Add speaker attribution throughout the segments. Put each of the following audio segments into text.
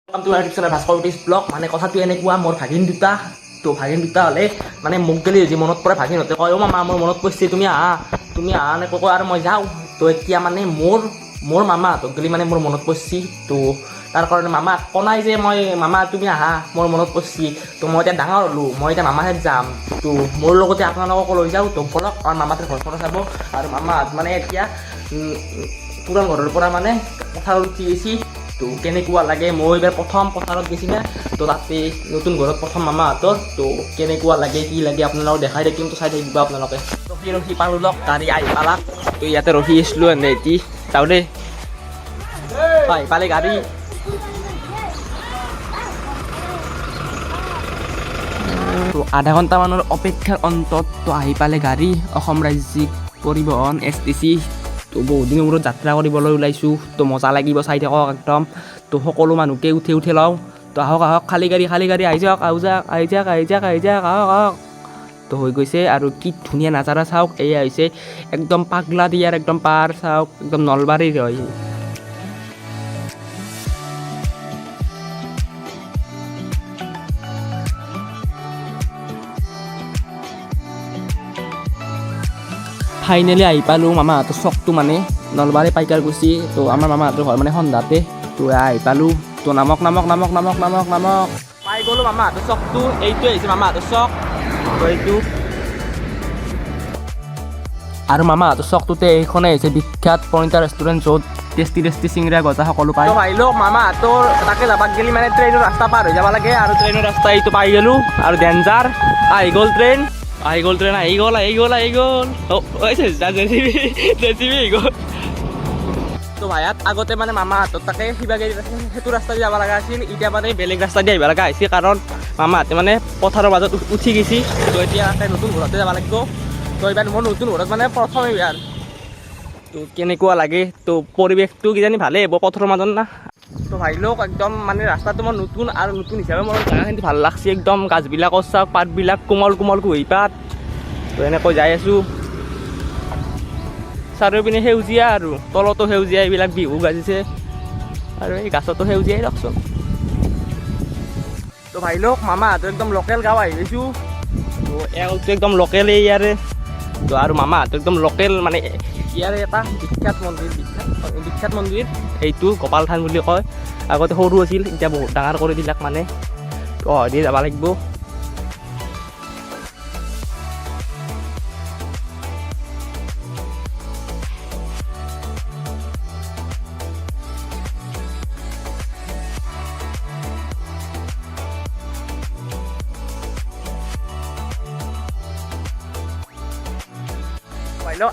Speaker 1: Bhaskar blog মানে কথাটো এনেকুৱা মোৰ ভাগিন দুটা তো ভাগিন দুটা হ'লে মানে মোক গেলি যে মনত পৰে ভাগিনহঁতে কয় অ' মামা মোৰ মনত পৰিছে তুমি আহা এনেকৈ কয় আৰু মই যাওঁ তো এতিয়া মানে মোৰ মামাহঁতক গেলি মানে মোৰ মনত পৰিছে তো তাৰ কাৰণে মামা কনাই যে মই মামা তুমি আহা মোৰ মনত পৰিছে তো মই এতিয়া ডাঙৰ হ'লোঁ মই এতিয়া মামাহঁত যাম তো মোৰ লগতে আপোনালোকক লৈ যাওঁ তো বলক কাৰণ মামাহঁতে ঘৰখন চাব আৰু মামাহঁত মানে এতিয়া পুৰাণ ঘৰৰ পৰা মানে পথাৰত উঠি গৈছে তো কেনেকুৱা লাগে মই এইবাৰ প্ৰথম পথাৰত গৈছি না তো তাতে নতুন ঘৰত প্ৰথম মামাহঁতৰ তো কেনেকুৱা লাগে কি লাগে আপোনালোকক দেখাই থাকিম তো চাই থাকিব আপোনালোকে ৰখি পালোঁ লওক গাড়ী আহি পালাক তো ইয়াতে ৰখি আছিলোঁ এনে এটি যাওঁ দেই হয় পালে গাড়ী তো আধা ঘণ্টামানৰ অপেক্ষাৰ অন্তত তো আহি পালে গাড়ী অসম ৰাজ্যিক পৰিবহণ STC তো বহুত দিনৰ মূৰত যাত্ৰা কৰিবলৈ ওলাইছোঁ তো মজা লাগিব চাই থাকক একদম তো সকলো মানুহকে উঠি লওঁ তো আহক খালী গাড়ী আহি যাওক আহি যাওক আহক তো হৈ গৈছে আৰু কি ধুনীয়া নাজাৰা চাওক এয়া হৈছে একদম পাগলা দিয়াৰ একদম পাৰ চাওক একদম নলবাৰীৰ হয় ফাইনেলি আহি পালোঁ মামাহঁতৰ চকটো মানে নলবাৰী পাইকাৰকুছি তো আমাৰ মামাহঁতৰ ঘৰ মানে সন্ধাতে তো আহি পালোঁ তো নামক পাই গ'লোঁ মামাহঁতৰ চকটো এইটো আহিছে মামাহঁতৰ চক তো এইটো আৰু মামাহঁতৰ চকটোতে এইখনে আহিছে বিখ্যাত পইণ্টাৰ ৰেষ্টুৰেণ্ট য'ত টেষ্টি চিংৰা গজা সকলো পায় তো আহিলোঁ মামাহঁতৰ তাকে যাবাক গেলি মানে ট্ৰেইনৰ ৰাস্তা পাৰ হৈ যাব লাগে আৰু ট্ৰেইনৰ ৰাস্তা এইটো পাই গ'লোঁ আৰু ডেঞ্জাৰ আহি গ'ল ট্ৰেইন আহি গ'ল জেচিবি আহি গ'ল তো ভায়াত আগতে মানে মামাহঁতৰ তাকে শিৱাগিৰি সেইটো ৰাস্তা দি যাব লগা আছিল এতিয়া মানে বেলেগ ৰাস্তা দি আহিব লগা হৈছে কাৰণ মামাহঁতে মানে পথাৰৰ মাজত উঠি গৈছে তো এতিয়া নতুন ঘৰতে যাব লাগিব তো এইবাৰ মোৰ নতুন ঘৰত মানে প্ৰথম এইবাৰ তো কেনেকুৱা লাগে তো পৰিৱেশটো কিজানি ভালেই হ'ব পথাৰৰ মাজত না তো ভাবিলোঁ একদম মানে ৰাস্তাটো মোৰ নতুন আৰু নতুন হিচাপে মোৰ জাগাখিনি ভাল লাগছে একদম গাছবিলাকৰ চাওক পাতবিলাক কোমল কুঁহি পাত তো এনেকৈ যাই আছোঁ চাৰিওপিনে সেউজীয়া আৰু তলতো সেউজীয়া এইবিলাক বিহু গাজিছে আৰু এই গাছতো সেউজীয়াই লওকচোন তো ভাবিলোঁ মামাহঁতৰ একদম লোকেল গাঁও আহি গৈছোঁ তো এওঁটো একদম লোকেলেই ইয়াৰে তো আৰু মামাহঁতৰ একদম লোকেল মানে ইয়াৰে এটা বিখ্যাত মন্দিৰ এইটো গোপাল থান বুলি কয় আগতে সৰু আছিল এতিয়া বহুত ডাঙৰ কৰি দিলাক মানে দি যাব লাগিব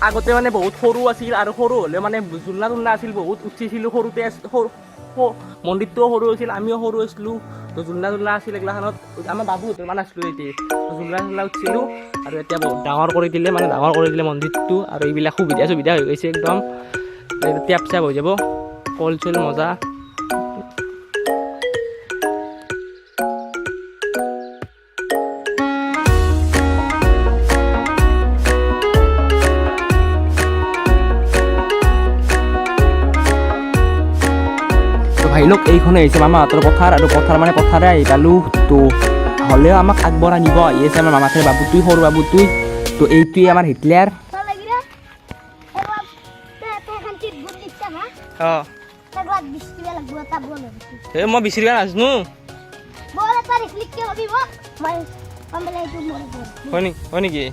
Speaker 1: আগতে মানে বহুত সৰু আছিল আৰু সৰু হ'লেও মানে জোলনা আছিল বহুত উঠিছিলোঁ সৰুতে মন্দিৰটোও সৰু আছিল আমিও সৰু আছিলোঁ তো জোলনা আছিল এইগিলাখনত আমাৰ বাবুহঁতৰ মানে আছিলোঁ এতিয়া জোলনা উঠিছিলোঁ আৰু এতিয়া বহুত ডাঙৰ কৰি দিলে মন্দিৰটো আৰু এইবিলাক সুবিধা হৈ গৈছে একদম টেপ চেপ হৈ যাব কল চল মজা ভাইলোক এইখনে হৈছে মামাহঁতৰ পথাৰ আৰু পথাৰে আহি পালোঁ তো হ'লেও আমাক আগবঢ়াই নিব আহি আছে আমাৰ মামাহঁতৰ বাবুটোই সৰু বাবুটোই তো এইটোৱে আমাৰ হিটলাৰ মই বিচাৰিব নাজানো হয় নেকি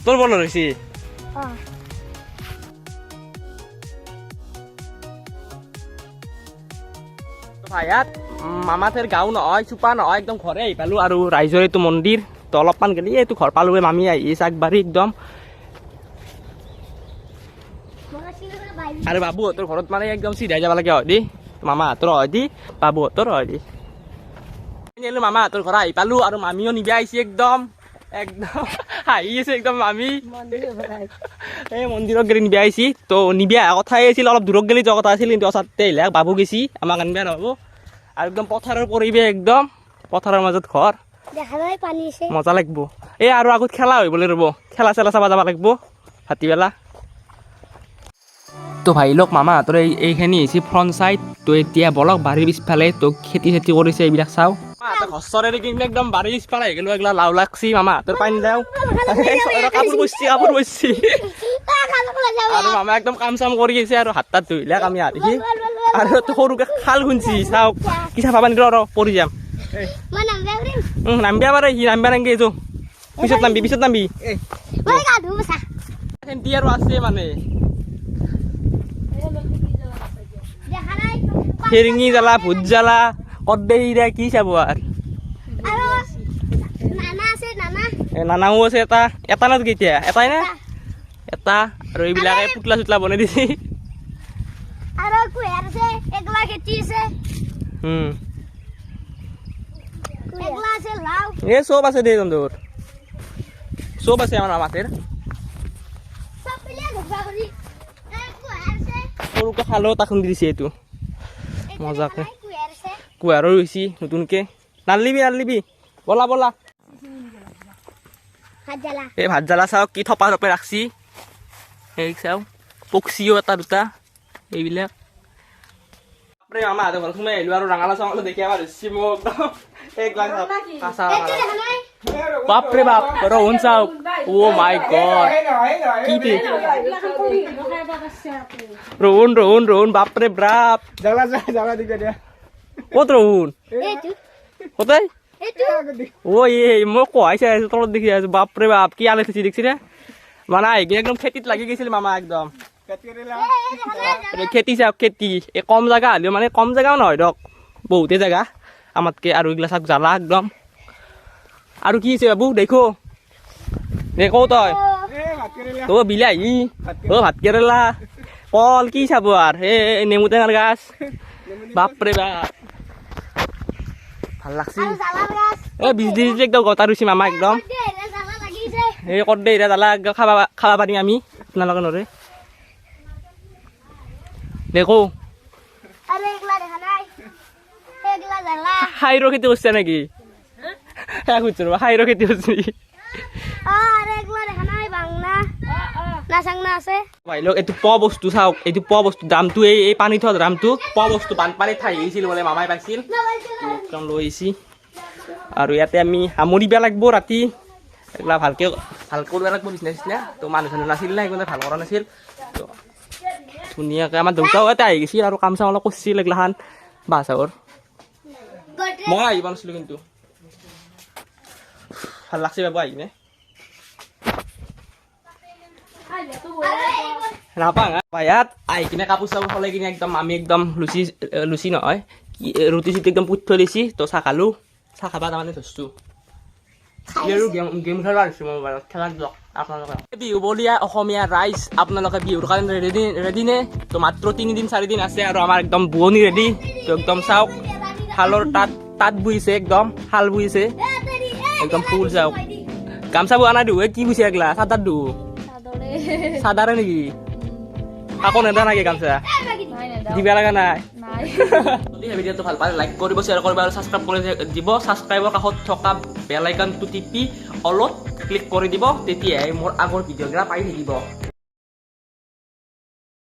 Speaker 1: তোৰ বল হৈছে ভায়াত মামাহঁতৰ গাঁও নহয় চুপা নহয় একদম ঘৰে আহি পালোঁ আৰু ৰাইজৰ এইটো মন্দিৰ তো অলপমান গেলি এইটো ঘৰ পালোঁ মামী আহিছে আগবাঢ়ি একদম আৰু বাবুহঁতৰ ঘৰত মানে একদম চিধাই যাব লাগে হয় দি মামাহঁতৰ হয় দি বাবুহঁতৰ হয় দি মামাহঁতৰ ঘৰ আহি পালোঁ আৰু মামীও নিবিয়া আহিছে একদম হাঁহি আছে একদম মামী এই মন্দিৰত গেলি নিবিয়া আহিছে তো নিবিয়া কথাই আছিল অলপ দূৰত গেলি যোৱা কথা আছিল কিন্তু অচাতে আহিলে বাবু গেছি আমাক আনিবা নহ'ব আৰু একদম পথাৰৰ পৰিৱেশ একদম পথাৰৰ মাজত ঘৰ মজা লাগিব এই আৰু আগত খেলা হৈ বোলে ৰ'ব খেলা চেলা চাব যাব লাগিব ভাটিবেলা তো ভাই লওক মামাহঁতৰ এইখিনি হৈছে ফ্ৰণ্ট চাইড। তো এতিয়া বলক বাৰীৰ পিছফালে তো খেতি চেতি কৰিছে এইবিলাক চাওঁ। ঘৰে কিন্তু একদম বাৰীৰ পিছফালে আহি গ'লো, এইগিলা লাও লাগছি মামাহঁতৰ পানী দাও কাপোৰ বসছি আৰু মামা একদম কাম চাম কৰি আছে আৰু হাত তাত ধুইলাক আমি আহিছি আৰু সৰুকে খাল খুন্ছি চাওক কি চাফা পানী ৰ পৰি যাম নামিবা পাৰে সি নামিবা নাংগে এইটো পিছত নামবি খেন্তি আৰু আছে মানে ফেৰিঙি জ্বালা ভোট জ্বালা কদ্দেহিৰা কি চাব আৰু নানাও আছে এটা না কেতিয়া এটাই না এটা আৰু এইবিলাকে পুতলা চুতলা বনাই দিছে এ চব আছে দে তোৰ চব আছে আমাৰ মামাতেৰ সৰুকে খালেও তাক খুন্দি দিছে এইটো মজাকে কুঁহাৰো হৈছে নতুনকে নালিবি বলা এই ভাত জ্বালা চাওক কি থপা থপে ৰাখছি এই চাও পকচিও এটা দুটা এইবিলাক মামা হাতে ঘৰত সোমাই আহিলো আৰু ৰাঙালা চাঙালা দেখি আমাৰ বাপৰে বাপ ৰহুন চাওক অ মাই গড কি ৰহুন বাপৰে বাপ ক'ত ৰহুন কতাই ও মই কহাই চাই আছো তলত দেখি আছো বাপৰে বাপ কি আলে থৈছি দেখছি নে মানে আহি একদম খেতিত লাগি গৈছিল মামা একদম খেতি চাওক খেতি এই কম জেগা হ'লেও মানে কম জেগাও নহয় ধৰক বহুতে জেগা আমাতকে আৰু এইগিলা চাওক জ্বালা একদম আৰু কি আছে বাবু দেখো তই অ বিলাহী অ ভাত কেৰেলা কল কি চাব আৰু এই নেমু টেঙাৰ গাছ বাপৰে বাপ ভাল লাগছি এই বিজলি একদম গতা ৰুইছি মামা একদম এই কদ্দে এতিয়া জ্বালা একদম খাবা পাৰিম আমি আপোনালোকে নৰে দেখো হাইৰ খেতি কৰিছে নেকি সুধিছো ৰবা হাইৰ খেতি কৰিছে নেকি এইটো প বস্তু চাওক এইটো প বস্তু দামটো এই পানী থোৱা দামটো প বস্তু বানপানীত ঠাই আহিছিল বোলে মামাই পাইছিল একদম লৈ আহিছি আৰু ইয়াতে আমি সামৰিব লাগিব ৰাতি এইগিলা ভালকৈ কৰিব লাগিব নিচিনা তো মানুহ চানুহ নাছিল না সেইকাৰণে ভাল কৰা নাছিল তো ধুনীয়াকৈ আমাৰ দেউতাও ইয়াতে আহি গৈছিল আৰু কাম চাম অলপ কৰিছিল এইগিলাখান বাঁহ চাহৰ মই আহিব নাছিলোঁ কিন্তু ভাল লাগছে বাবু আহি কিনে নাপাওঁ ইয়াত আহি কিনে কাপোৰ চাপোৰ সলাই কিনে একদম আমি একদম লুচি নহয় ৰুটি চুটি একদম পুতি থৈ দিছি তো চাহ খালোঁ চাহ খাবা তাৰমানে ধৰিছোঁ আৰু গেম খেলা আহিছোঁ মোবাইলত খেলা দিয়ক আপোনালোকে বিহু বলীয়া অসমীয়া ৰাইজ আপোনালোকে বিহুৰ কাৰণে ৰেডি নে তো মাত্ৰ 3 দিন 4 দিন আছে আৰু আমাৰ একদম বোৱনী ৰেডি তো একদম চাওক শালৰ তাঁত বুইছে একদম শাল বুইছে একদম ফুল চাওক গামচা বোৱা নাই দিওঁ কি বুইছে এগলা চাদাৰ দিওঁ চাদাৰে নেকি আকৌ নেদা নাকি গামচা দিবা লগা নাই যদি এই ভিডিঅ'টো ভাল পালে লাইক কৰিব শ্বেয়াৰ কৰিব আৰু ছাবস্ক্ৰাইব কৰি দিব ছাবস্ক্ৰাইবৰ কাষত থকা বেল আইকনটো টিপি অলপ ক্লিক কৰি দিব তেতিয়াই মোৰ আগৰ ভিডিঅ'বিলাক পাই থাকিব।